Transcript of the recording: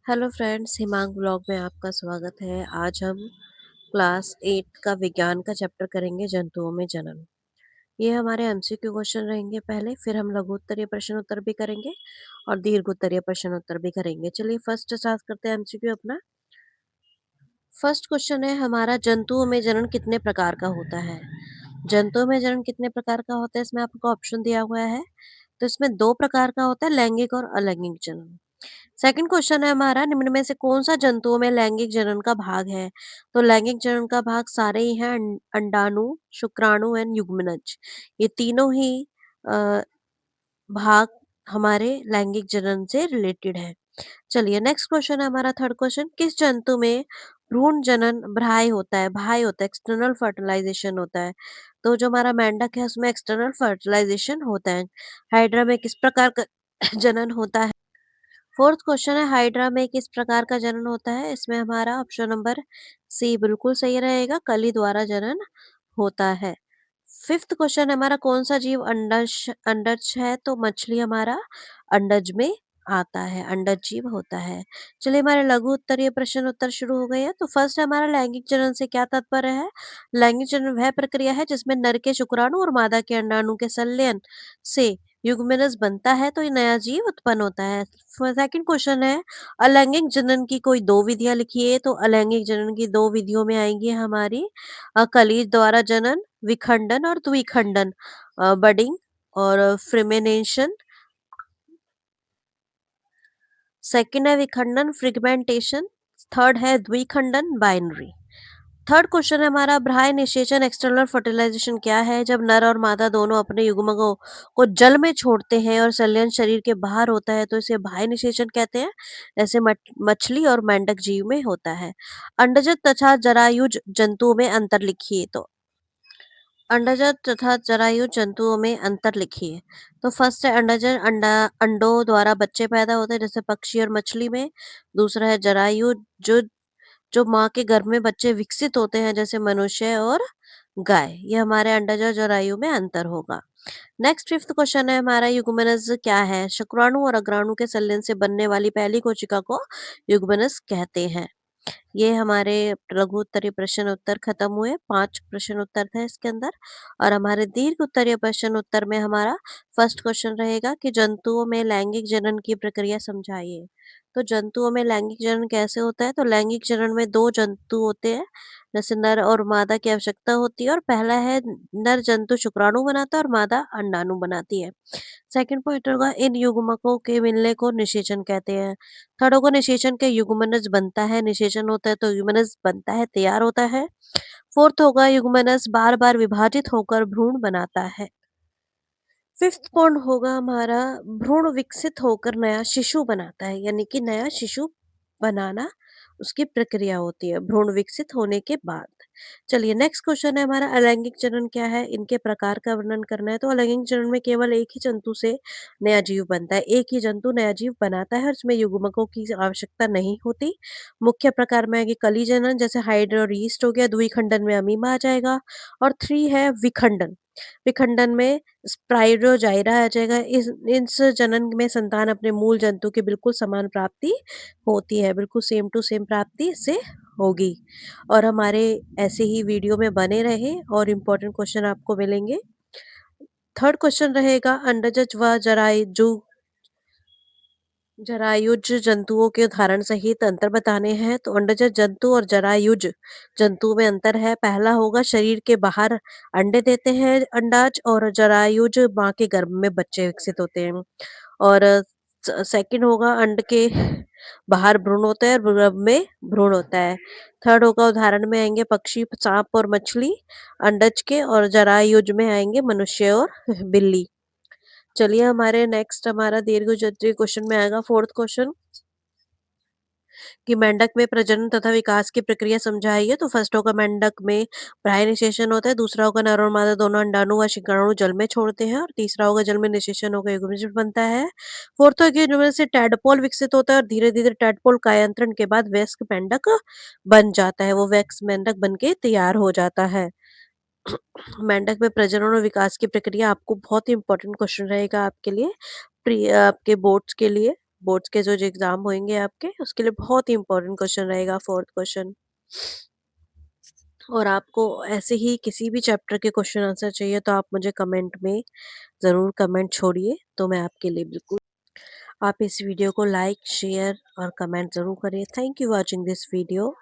Hello friends, हिमांक blog में आपका स्वागत है। आज हम क्लास 8 का विज्ञान का चैप्टर करेंगे, जंतुओं में जनन। ये हमारे एमसीक्यू क्वेश्चन रहेंगे पहले, फिर हम लघु उत्तरीय प्रश्न उत्तर भी करेंगे और दीर्घ उत्तरीय प्रश्न उत्तर भी करेंगे। चलिए फर्स्ट स्टार्ट करते हैं एमसीक्यू अपना। फर्स्ट क्वेश्चन है हमारा, जंतुओं में जनन कितने प्रकार का होता है। जंतुओं में जनन कितने प्रकार का होता है, इसमें आपको ऑप्शन दिया हुआ है। तो इसमें दो प्रकार का होता है, लैंगिक और अलैंगिक जनन। सेकंड क्वेश्चन है हमारा, निम्न में से कौन सा जंतुओं में लैंगिक जनन का भाग है। तो लैंगिक जनन का भाग सारे ही हैं, अंडाणु, शुक्राणु एंड युग्मनज। ये तीनों ही अ, भाग हमारे लैंगिक जनन से रिलेटेड है। चलिए नेक्स्ट क्वेश्चन है हमारा थर्ड क्वेश्चन, किस जंतु में भ्रूण जनन भ्राय होता है, भाई होता है, एक्सटर्नल फर्टिलाइजेशन होता है। तो जो हमारा मेंढक है उसमें एक्सटर्नल फर्टिलाइजेशन होता है। हाइड्रा में किस प्रकार का जनन होता है। फोर्थ क्वेश्चन है, हाइड्रा में किस प्रकार का जनन होता है। इसमें हमारा ऑप्शन नंबर सी बिल्कुल सही रहेगा, कली द्वारा जनन होता है। फिफ्थ क्वेश्चन हमारा, कौन सा जीव अंडज अंडज है। तो मछली हमारा अंडज में आता है, अंडज जीव होता है। चलिए हमारे लघु उत्तरीय प्रश्न उत्तर शुरू हो गए हैं। तो फर्स्ट हमारा, लैंगिक जनन से क्या तात्पर्य है। लैंगिक जनन वह प्रक्रिया है जिसमें नर के शुक्राणु और मादा के अंडाणु के संलयन से युग्मनज बनता है, तो ये नया जीव उत्पन्न होता है। सेकंड क्वेश्चन है, अलैंगिक जनन की कोई दो विधियां लिखिए। तो अलैंगिक जनन की दो विधियों में आएंगी हमारी कली द्वारा जनन, विखंडन और द्विखंडन, बडिंग और फ्रिमिनेशन। सेकंड है विखंडन, फ्रिगमेंटेशन। थर्ड है द्विखंडन, बाइनरी। थर्ड क्वेश्चन है हमारा, भ्राय निषेचन एक्सटर्नल फर्टिलाइजेशन क्या है। जब नर और मादा दोनों अपने युग्मकों को जल में छोड़ते हैं और संलयन शरीर के बाहर होता है, तो इसे भ्राय निषेचन कहते हैं। ऐसे मछली और मेंढक जीव में होता है। अंडज तथा जरायुज जंतुओं में अंतर लिखिए। तो अंडज तथा जरायु जंतुओं में अंतर लिखिए। तो फर्स्ट है अंडजन, अंडों द्वारा बच्चे पैदा होते हैं जैसे पक्षी और मछली में। दूसरा है जरायु, जो जो माँ के गर्भ में बच्चे विकसित होते हैं जैसे मनुष्य और गाय। ये हमारे अंडज और जरायु में अंतर होगा। नेक्स्ट फिफ्थ क्वेश्चन है हमारा, युग्मनज क्या है। शुक्राणु और अग्राणु के संलयन से बनने वाली पहली कोशिका को युग्मनज कहते हैं। ये हमारे लघु उत्तरीय प्रश्न उत्तर खत्म हुए। 5 प्रश्न उत्तर थे इसके अंदर। और हमारे दीर्घ उत्तरीय प्रश्न उत्तर में हमारा फर्स्ट क्वेश्चन रहेगा कि जंतुओं में लैंगिक जनन की प्रक्रिया समझाइए। तो जंतुओं में लैंगिक जनन कैसे होता है। तो लैंगिक जनन में दो जंतु होते हैं, जैसे नर और मादा की आवश्यकता होती है। और पहला है, नर जंतु शुक्राणु बनाता है और मादा अंडाणु बनाती है। सेकंड पॉइंट होगा, इन युग्मकों के मिलने को निषेचन कहते हैं। थर्ड होगा, निषेचन के युग्मनज बनता है, निषेचन होता है तो युग्मनज बनता है, तैयार होता है। फोर्थ होगा, युग्मनज बार बार विभाजित होकर भ्रूण बनाता है। फिफ्थ पॉइंट होगा हमारा, भ्रूण विकसित होकर नया शिशु बनाता है, यानी कि नया शिशु बनाना उसकी प्रक्रिया होती है भ्रूण विकसित होने के बाद। चलिए नेक्स्ट क्वेश्चन है हमारा, अलैंगिक जनन क्या है, इनके प्रकार का वर्णन करना है। तो अलैंगिक जनन में केवल एक ही जंतु से नया जीव बनता है, एक ही जंतु नया जीव बनाता है और इसमें युग्मकों की आवश्यकता नहीं होती। मुख्य प्रकार में आएगी कली जनन, जैसे हाइड्रा और यीस्ट हो गया। द्विखंडन में अमीबा आ जाएगा। और थ्री है विखंडन। विखंडन में स्पाइरोजाइरा आ जाएगा। इस जनन में संतान अपने मूल जंतु के बिल्कुल समान प्राप्ति होती है, बिल्कुल सेम टू सेम प्राप्ति इससे होगी। और हमारे ऐसे ही वीडियो में बने रहे और इम्पोर्टेंट क्वेश्चन आपको मिलेंगे। थर्ड क्वेश्चन रहेगा, अंडजज व जरायुज जरायुज जंतुओं के उदाहरण सहित अंतर बताने हैं। तो अंडजज जंतु और जरायुज जंतु में अंतर है। पहला होगा, शरीर के बाहर अंडे देते हैं अंडाज, और जरायुज माँ के गर्भ में बच्चे विकसित होते हैं। और सेकंड होगा, अंड के बाहर भ्रूण होता है और गर्भ में भ्रूण होता है। थर्ड होगा, उदाहरण में आएंगे पक्षी, सांप और मछली अंडज के, और जरायुज में आएंगे मनुष्य और बिल्ली। चलिए हमारे नेक्स्ट हमारा दीर्घ क्वेश्चन में आएगा फोर्थ क्वेश्चन, कि मेंढक में प्रजनन तथा विकास की प्रक्रिया समझाइए। तो फर्स्ट होगा, मेंढक में प्राय निषेचन होता है। दूसरा होगा, नर और मादा दोनों अंडाणु व शुक्राणु जल में छोड़ते हैं। और तीसरा होगा, जल में निषेचन होकर युग्मनज बनता है। फोर्थ होगा, जिनमें से टैडपोल विकसित होता है और धीरे धीरे टैडपोल कायांतरण के बाद वयस्क मेंढक बन जाता है, वो वयस्क मेंढक बन के तैयार हो जाता है। मेंढक में प्रजनन और विकास की प्रक्रिया आपको बहुत ही इंपॉर्टेंट क्वेश्चन रहेगा आपके लिए, आपके बोर्ड्स के लिए। बोर्ड्स के जो एग्ज़ाम होंगे आपके, उसके लिए बहुत ही इम्पोर्टेंट क्वेश्चन रहेगा 4th क्वेश्चन। और आपको ऐसे ही किसी भी चैप्टर के क्वेश्चन आंसर चाहिए तो आप मुझे कमेंट में ज़रूर कमेंट छोड़िए, तो मैं आपके लिए बिल्कुल। आप इस वीडियो को लाइक, शेयर और कमेंट ज़रूर करिए। Thank you watching this video.